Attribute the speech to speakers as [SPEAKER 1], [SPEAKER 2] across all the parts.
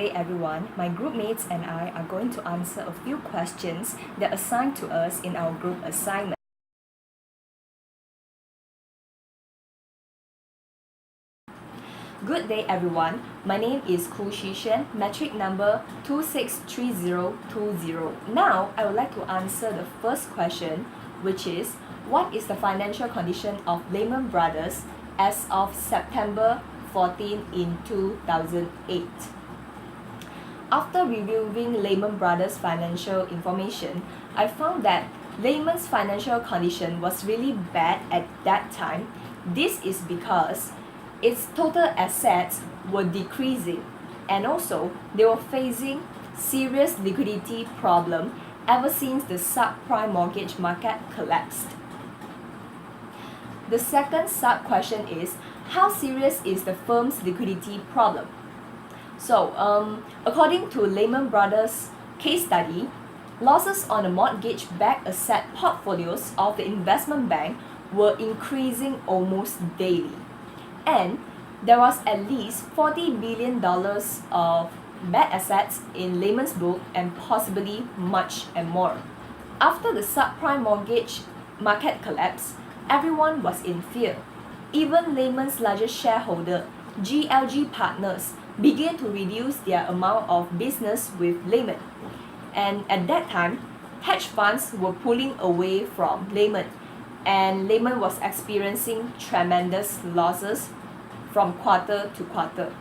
[SPEAKER 1] day everyone, my group mates and I are going to answer a few questions that are assigned to us in our group assignment. Good day everyone, my name is Ku Shishan, metric number 263020. Now I would like to answer the first question, which is what is the financial condition of Lehman Brothers as of September 14 in 2008? After reviewing Lehman Brothers' financial information, I found that Lehman's financial condition was really bad at that time. This is because its total assets were decreasing, and also they were facing serious liquidity problem ever since the subprime mortgage market collapsed. The second sub-question is, how serious is the firm's liquidity problem? So, according to Lehman Brothers case study, losses on the mortgage-backed asset portfolios of the investment bank were increasing almost daily. And there was at least $40 billion of bad assets in Lehman's book and possibly much and more. After the subprime mortgage market collapse, everyone was in fear. Even Lehman's largest shareholder, GLG Partners, began to reduce their amount of business with Lehman. And at that time, hedge funds were pulling away from Lehman, and Lehman was experiencing tremendous losses from quarter to quarter.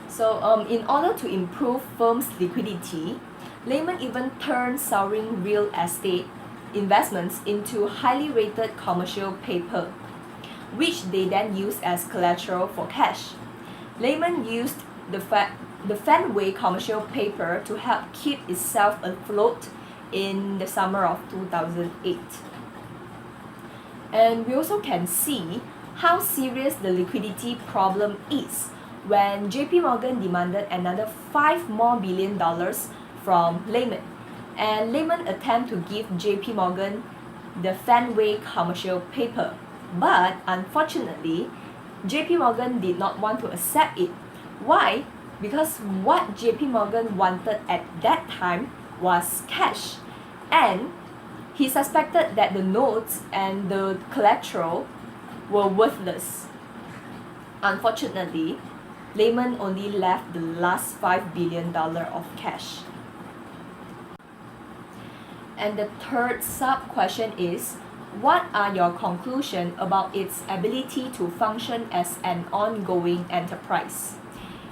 [SPEAKER 1] So in order to improve firm's liquidity, Lehman even turned soaring real estate investments into highly rated commercial paper, which they then used as collateral for cash. Lehman used the Fenway commercial paper to help keep itself afloat in the summer of 2008. And we also can see how serious the liquidity problem is when JP Morgan demanded another $5 more billion from Lehman, and Lehman attempted to give JP Morgan the Fenway commercial paper, but unfortunately JP Morgan did not want to accept it. Why? Because what JP Morgan wanted at that time was cash, and he suspected that the notes and the collateral were worthless. Unfortunately, Lehman only left the last $5 billion of cash. And the third sub-question is, what are your conclusions about its ability to function as an ongoing enterprise?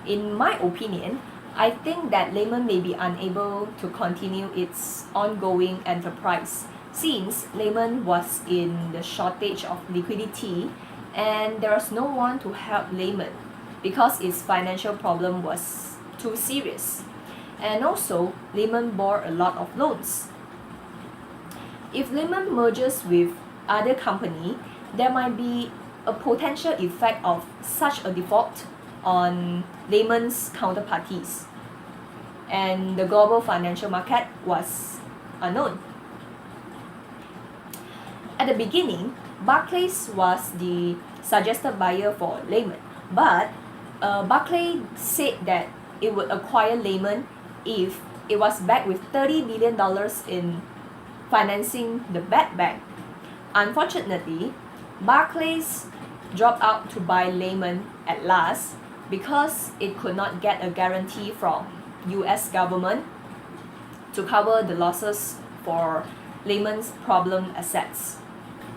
[SPEAKER 1] In my opinion, I think that Lehman may be unable to continue its ongoing enterprise since Lehman was in the shortage of liquidity and there was no one to help Lehman because its financial problem was too serious. And also, Lehman bore a lot of loans. If Lehman merges with other company, there might be a potential effect of such a default on Lehman's counterparties, and the global financial market was unknown. At the beginning, Barclays was the suggested buyer for Lehman, but Barclays said that it would acquire Lehman if it was backed with $30 billion in financing the bad bank. Unfortunately, Barclays dropped out to buy Lehman at last because it could not get a guarantee from US government to cover the losses for Lehman's problem assets.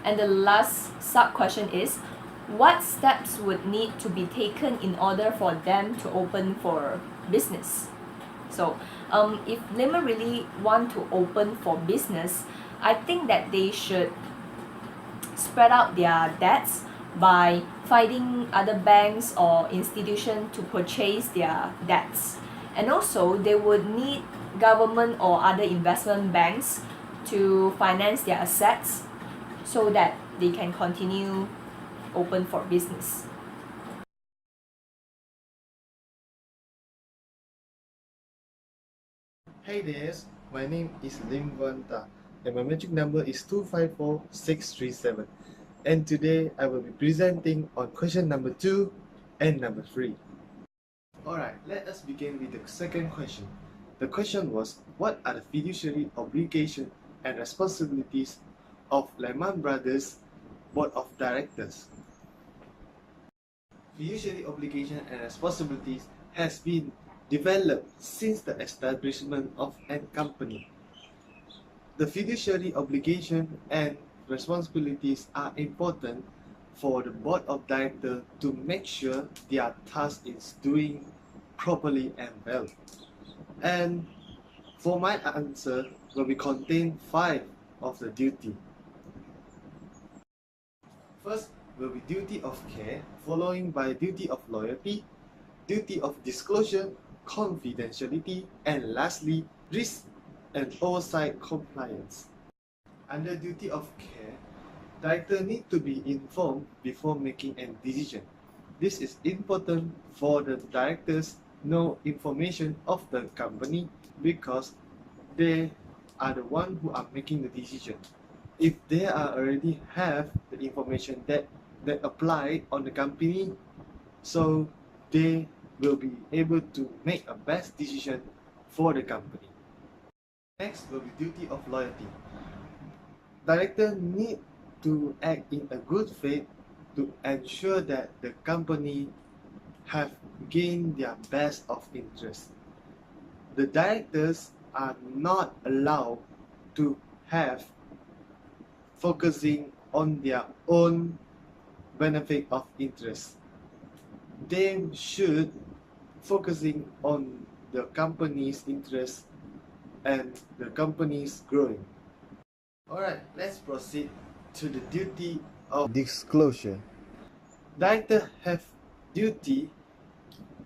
[SPEAKER 1] And the last sub-question is, what steps would need to be taken in order for them to open for business? So if Lehman really want to open for business, I think that they should spread out their debts by finding other banks or institutions to purchase their debts. And also, they would need government or other investment banks to finance their assets so that they can continue open for business.
[SPEAKER 2] Hey there, my name is Lim Vanta and my magic number is 254637, and today I will be presenting on question number 2 and number 3. Alright, let us begin with the second question. The question was, what are the fiduciary obligations and responsibilities of Lehman Brothers Board of Directors? Fiduciary obligation and responsibilities has been developed since the establishment of a company. The fiduciary obligation and responsibilities are important for the board of directors to make sure their task is doing properly and well. And for my answer will be contain 5 of the duty. First will be duty of care, following by duty of loyalty, duty of disclosure, confidentiality, and lastly, risk and oversight compliance. Under duty of care, director need to be informed before making a decision. This is important for the directors know information of the company because they are the one who are making the decision. If they are already have the information that apply on the company, so they will be able to make a best decision for the company. Next will be duty of loyalty. Director need to act in a good faith to ensure that the company have gained their best of interest. The directors are not allowed to have focusing on their own benefit of interest. They should focusing on the company's interest and the company's growing. Alright, let's proceed to the duty of disclosure. Directors have duty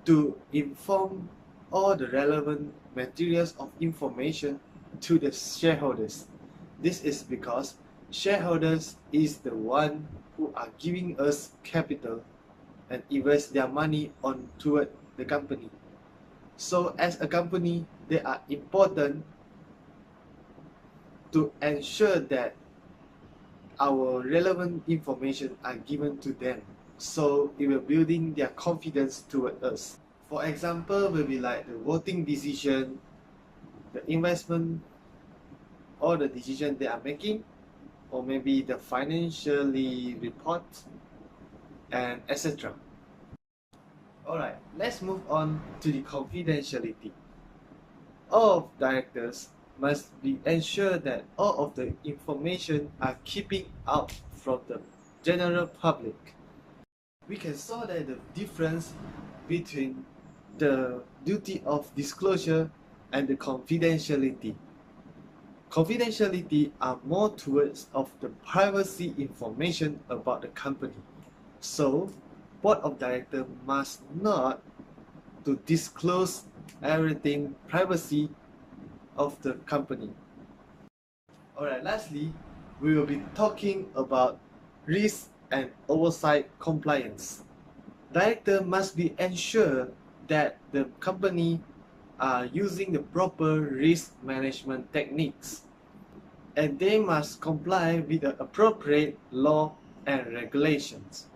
[SPEAKER 2] to inform all the relevant materials of information to the shareholders. This is because shareholders is the one who are giving us capital and invest their money on toward the company. So as a company, they are important to ensure that our relevant information are given to them, so it will building their confidence toward us. For example, will be like the voting decision, the investment, or the decision they are making, or maybe the financially report, and etc. Alright, let's move on to the confidentiality. All of directors must be ensured that all of the information are keeping out from the general public. We can saw that the difference between the duty of disclosure and the confidentiality. Confidentiality are more towards of the privacy information about the company. So, board of directors must not to disclose everything privacy of the company. Alright, lastly, we will be talking about risk and oversight compliance. Director must be ensured that the company are using the proper risk management techniques, and they must comply with the appropriate law and regulations.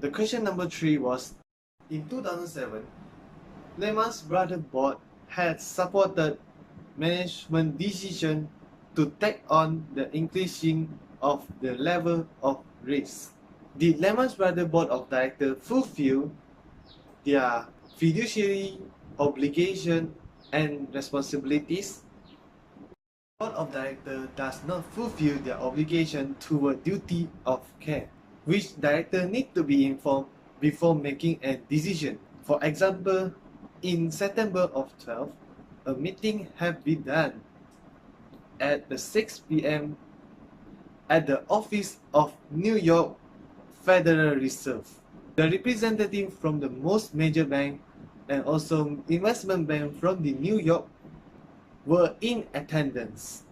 [SPEAKER 2] The question number 3 was, in 2007, Lehman Brothers Board had supported management decision to take on the increasing of the level of risk. Did Lehman Brothers Board of Directors fulfill their fiduciary obligation and responsibilities? Board of Directors does not fulfill their obligation toward duty of care, which director need to be informed before making a decision. For example, in September of 12, a meeting have been done at the 6 p.m. at the office of New York Federal Reserve. The representative from the most major bank and also investment bank from the New York were in attendance.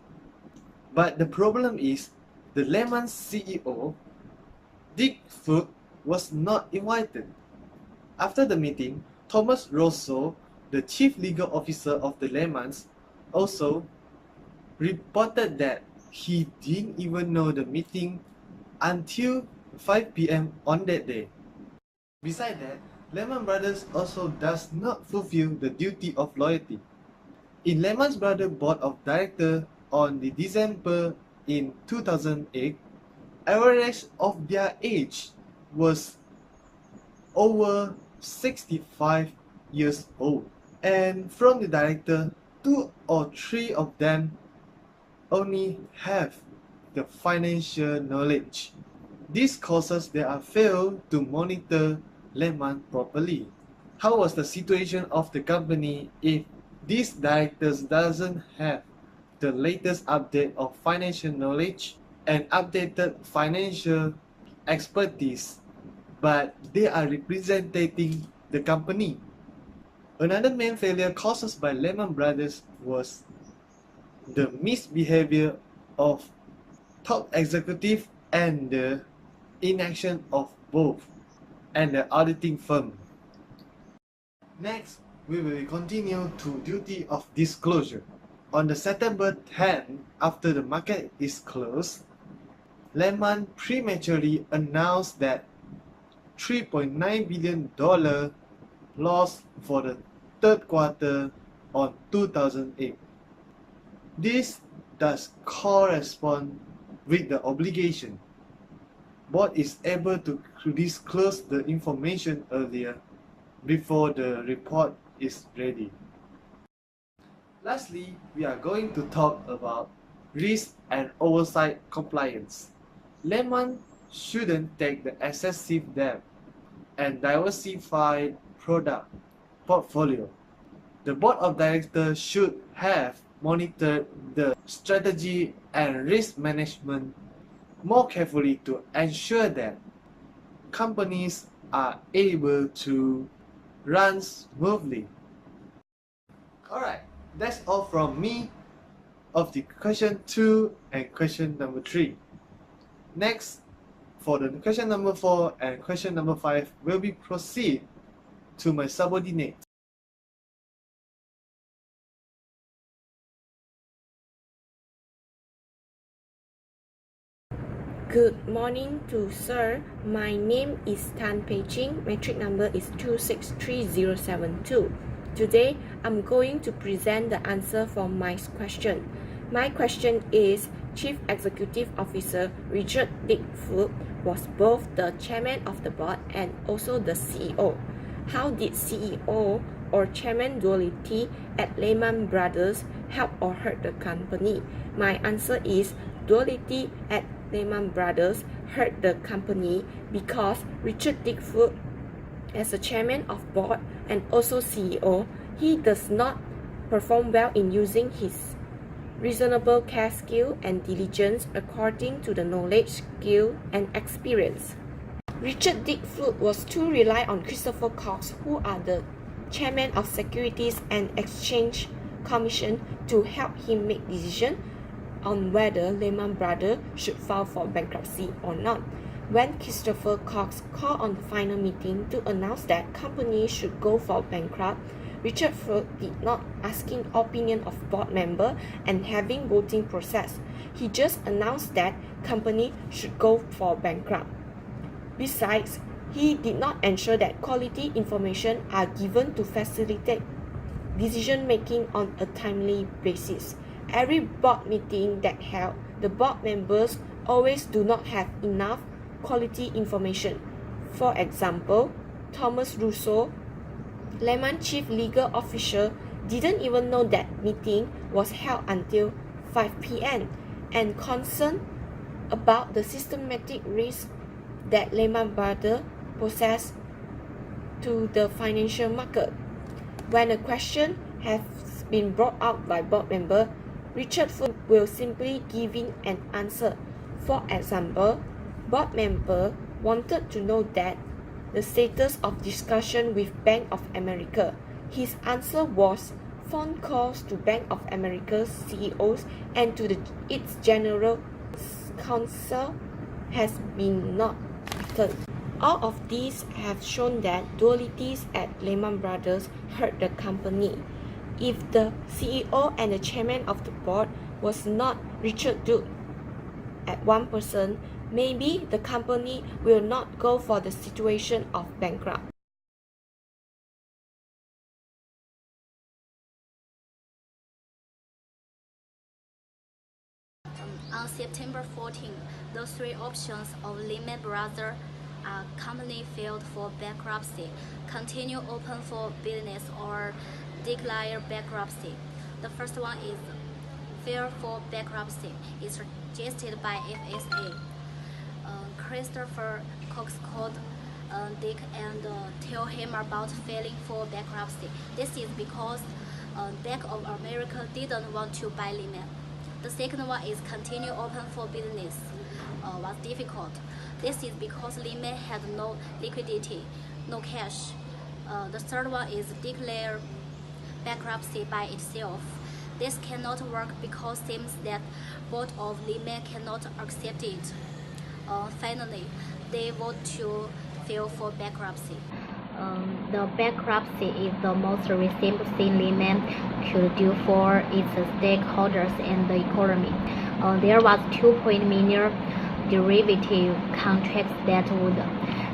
[SPEAKER 2] But the problem is the Lehman CEO, Dick Foote, was not invited. After the meeting, Thomas Rosso, the chief legal officer of the Lehmans, also reported that he didn't even know the meeting until 5 p.m. on that day. Besides that, Lehman Brothers also does not fulfill the duty of loyalty. In Lehman Brothers Board of Directors on the December in 2008, average of their age was over 65 years old. And from the director, 2 or 3 of them only have the financial knowledge. This causes they are failed to monitor Lehman properly. How was the situation of the company if these directors doesn't have the latest update of financial knowledge and updated financial expertise, but they are representing the company? Another main failure caused by Lehman Brothers was the misbehavior of top executive and the inaction of both and the auditing firm. Next, we will continue to duty of disclosure. On the September 10, after the market is closed, Lehman prematurely announced that $3.9 billion loss for the third quarter on 2008. This does correspond with the obligation. Board is able to disclose the information earlier before the report is ready. Lastly, we are going to talk about risk and oversight compliance. Lehman shouldn't take the excessive debt and diversified product portfolio. The board of directors should have monitored the strategy and risk management more carefully to ensure that companies are able to run smoothly. Alright, that's all from me of the question 2 and question number 3. Next, for the question number 4 and question number 5, will be proceed to my subordinate.
[SPEAKER 3] Good morning to sir. My name is Tan Pei Ching. Metric number is 263072. Today, I'm going to present the answer for my question. My question is, Chief Executive Officer Richard Dick Foote was both the chairman of the board and also the CEO. How did CEO or chairman duality at Lehman Brothers help or hurt the company? My answer is duality at Lehman Brothers hurt the company because Richard Dick Foote, as the chairman of board and also CEO, he does not perform well in using his reasonable care skill and diligence according to the knowledge, skill, and experience. Richard Dick Foote was to rely on Christopher Cox, who are the chairman of Securities and Exchange Commission, to help him make decisions on whether Lehman Brothers should file for bankruptcy or not. When Christopher Cox called on the final meeting to announce that company should go for bankrupt, Richard Foote did not asking opinion of board member and having voting process. He just announced that company should go for bankrupt. Besides, he did not ensure that quality information are given to facilitate decision making on a timely basis. Every board meeting that held, the board members always do not have enough quality information. For example, Thomas Russo, Lehman Chief Legal Officer, didn't even know that meeting was held until 5 p.m. and concerned about the systematic risk that Lehman Brothers possess to the financial market. When a question has been brought up by board member, Richard Foote will simply give in an answer. For example, board member wanted to know that the status of discussion with Bank of America. His answer was phone calls to Bank of America's CEOs and to its general counsel has been not returned. All of these have shown that dualities at Lehman Brothers hurt the company. If the CEO and the chairman of the board was not Richard Duke, at 1%, maybe the company will not go for the situation of bankrupt.
[SPEAKER 4] On September 14, the three options of Lehman Brothers company filed for bankruptcy, continue open for business, or declare bankruptcy. The first one is file for bankruptcy. It's suggested by FSA. Christopher Cox called Dick and tell him about filing for bankruptcy. This is because Bank of America didn't want to buy Lehman. The second one is continue open for business. Was difficult. This is because Lehman had no liquidity, no cash. The third one is declare bankruptcy by itself. This cannot work because it seems that board of Lehman cannot accept it. Finally, they vote to file for bankruptcy.
[SPEAKER 5] The bankruptcy is the most reasonable thing Lehman could do for its stakeholders and the economy. There was 2 million derivative contracts that would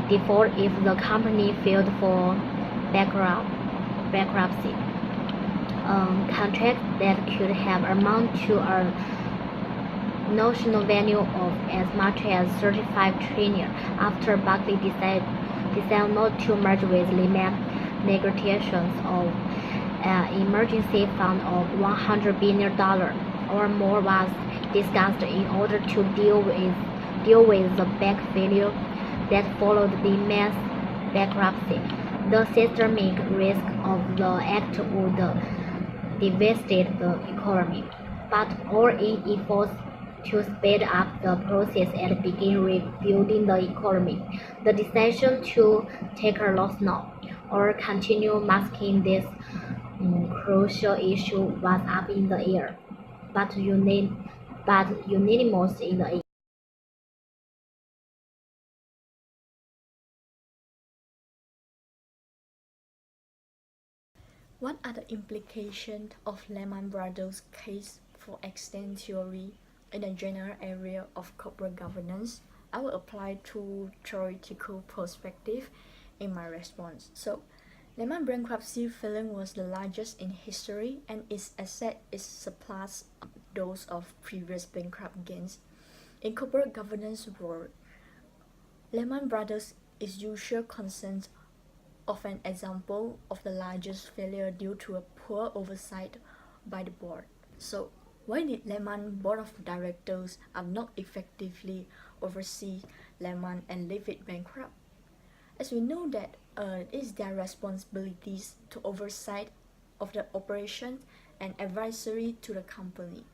[SPEAKER 5] default if the company filed for bankruptcy. Contracts that could have amount to a notional value of as much as 35 trillion. After Barclays decided not to merge with Lehman, negotiations of an emergency fund of $100 billion or more was discussed in order to deal with the bank failure that followed Lehman's bankruptcy. The systemic risk of the act would devastate the economy, but all in efforts to speed up the process and begin rebuilding the economy. The decision to take a loss now or continue masking this crucial issue was up in the air, but unanimous in the
[SPEAKER 6] What are the implications of Lehman Brothers case for extent theory in the general area of corporate governance? I will apply two theoretical perspectives in my response. So, Lehman bankruptcy filing was the largest in history, and its asset is surpassed those of previous bankrupt gains. In corporate governance world, Lehman Brothers is usually considered of an example of the largest failure due to a poor oversight by the board. So, why did Lehman board of directors not effectively oversee Lehman and leave it bankrupt? As we know that it is their responsibilities to oversight of the operation and advisory to the company.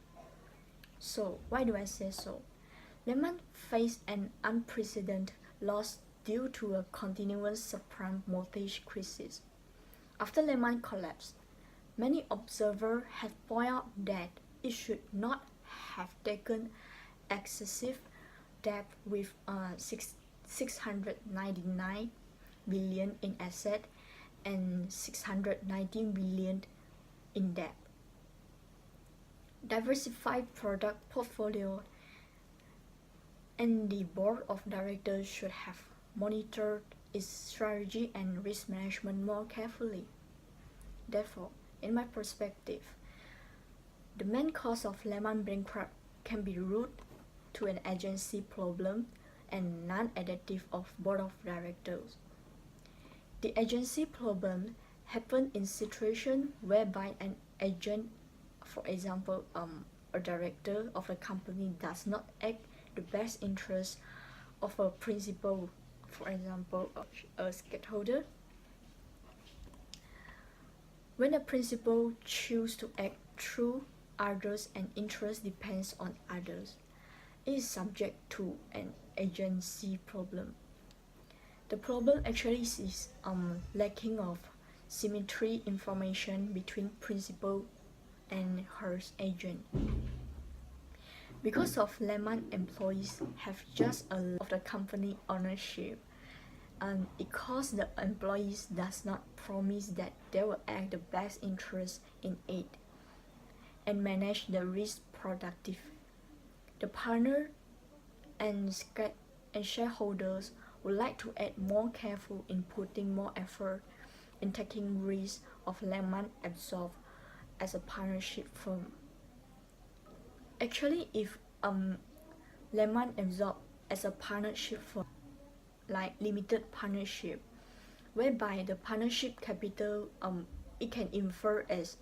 [SPEAKER 6] So, why do I say so? Lehman faced an unprecedented loss due to a continuous subprime mortgage crisis. After Lehman collapsed, many observers have pointed out that it should not have taken excessive debt with 699 billion in asset and 619 billion in debt. Diversified product portfolio and the board of directors should have monitored its strategy and risk management more carefully. Therefore, in my perspective, the main cause of Lehman bankrupt can be root to an agency problem and non-adaptive of board of directors. The agency problem happen in situation whereby an agent, for example, a director of a company does not act the best interest of a principal, for example, a stakeholder. When a principal chooses to act through others and interest depends on others, it is subject to an agency problem. The problem actually is lacking of symmetry information between principal and her agent. Because of Lehman employees have just a lot of the company ownership, and it caused the employees does not promise that they will act the best interest in it and manage the risk productive. The partner and shareholders would like to add more careful in putting more effort in taking risks of Lehman absorbed as a partnership firm. Actually, if Lehman absorbed as a partnership firm, like limited partnership, whereby the partnership capital it can infer as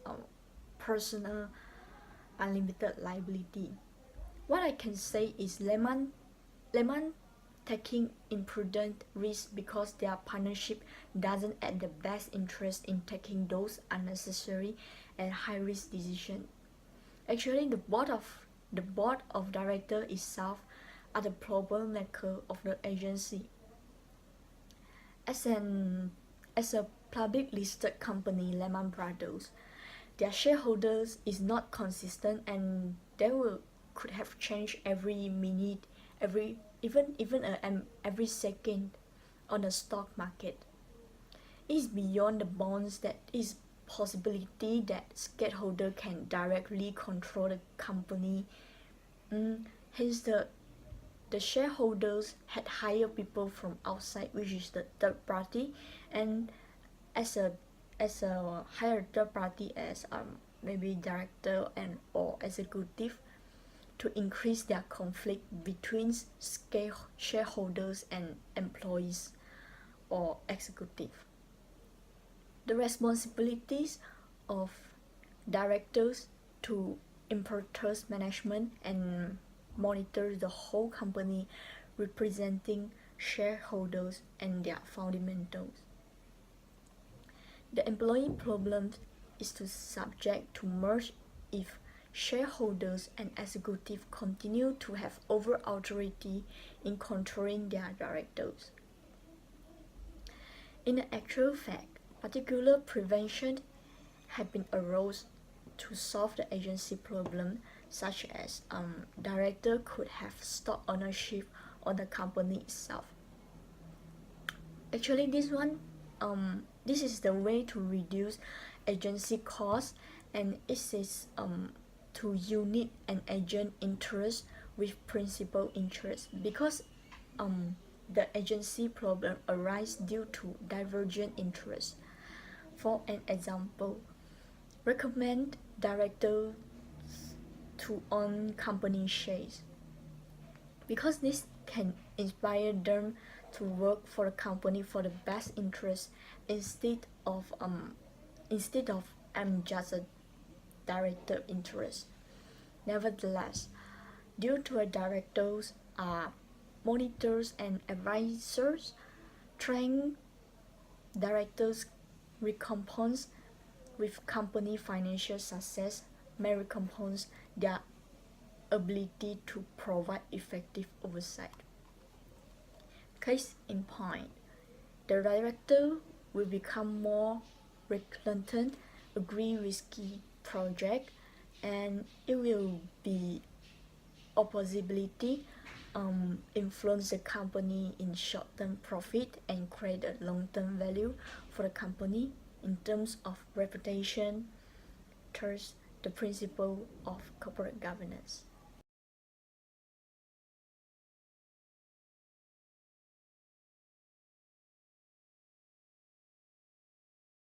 [SPEAKER 6] personal unlimited liability. What I can say is Lehman taking imprudent risks because their partnership doesn't add the best interest in taking those unnecessary and high risk decisions. Actually, the board of directors itself are the problem maker of the agency. As a public listed company, Lehman Brothers, their shareholders is not consistent, and they could have changed every minute, every second on the stock market. It is beyond the bounds that is possibility that shareholder can directly control the company. Hence the shareholders had hired people from outside, which is the third party, and as a hired third party as maybe director and or executive to increase their conflict between shareholders and employees or executive. The responsibilities of directors to improve management and monitor the whole company, representing shareholders and their fundamentals. The employee problem is to subject to merge if shareholders and executives continue to have over authority in controlling their directors. In the actual fact, particular prevention have been arose to solve the agency problem, such as director could have stock ownership on the company itself. Actually, this is the way to reduce agency costs, and it is to unite an agent interest with principal interest, because the agency problem arises due to divergent interests. For an example, recommend directors to own company shares, because this can inspire them to work for the company for the best interest instead of just a director interest. Nevertheless, due to a directors are monitors and advisors, trained directors recompense with company financial success may recompense their ability to provide effective oversight. Case in point, the director will become more reluctant, agree risky project, and it will be a possibility influence the company in short-term profit and create a long-term value for the company in terms of reputation, thus the principle of corporate governance.